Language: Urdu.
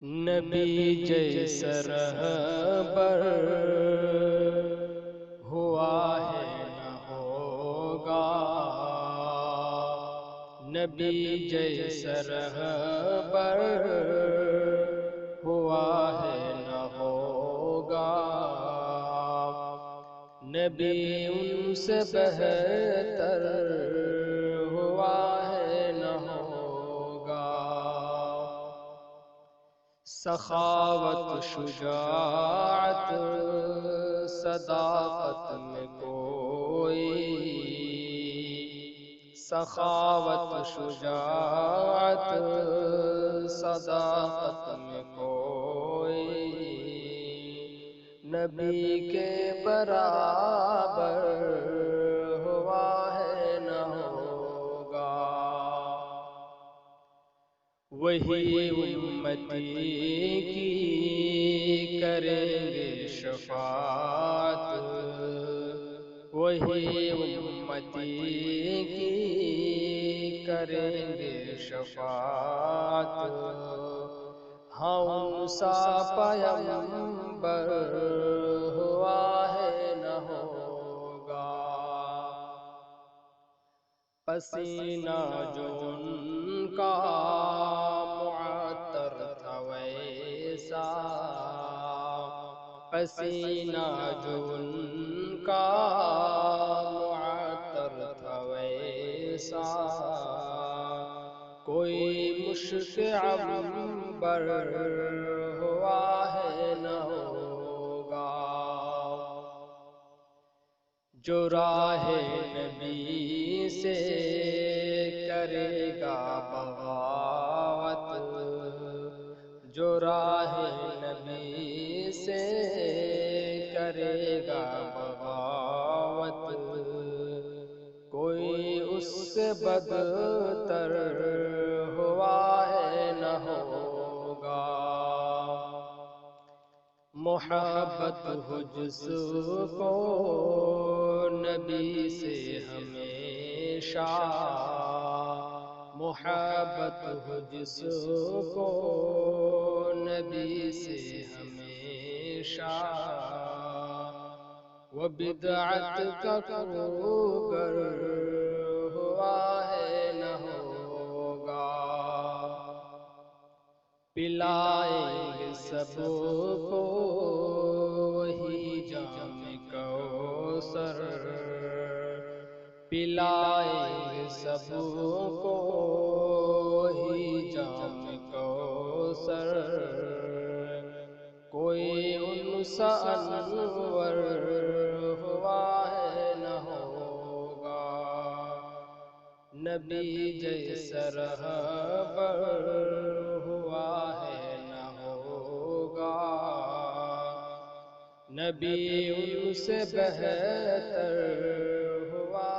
نبی جیسا رہبر ہوا ہے نہ ہوگا، نبی جیسا رہبر ہوا ہے نہ ہوگا، نبی ان سے بہتر ہوا ہے نہ ہوگا۔ سخاوت شجاعت صداقت میں کوئی، سخاوت شجاعت صداقت میں کوئی نبی کے برابر ہوا ہے نہ ہوگا۔ وہی امتی کی کریں گے شفاعت، وہی امتی کی کریں گے شفاعت، ہاں ان سا پیغمبر ہوا ہے نہ ہوگا۔ پسینہ جو ان کا معطر تھا ویسا، پسینہ جو ان کا معطر تھا ویسا، کوئی مشک عنبر ہوا ہے نہ ہوگا۔ جو راہ نبی سے کرے گا بغاوت، جو راہ نبی سے کرے گا بغاوت، کوئی اس سے بدتر ہوا ہے نہ ہوگا۔ محبت ہو جس کو نبی سے ہمیشہ، محبت ہو جس کو نبی سے ہمیشہ، وہ بدعت کا کوگر ہوا ہے نہ ہوگا۔ پلائیں گے سب کو وہی جام کوثر، پلائیں گے سب کو وہی جام کوثر، کوئی ان سا انور ہوا ہے نہ ہوگا۔ نبی جیسا رہبر ہوا ہے نہ ہوگا، نبی ان سے بہتر ہوا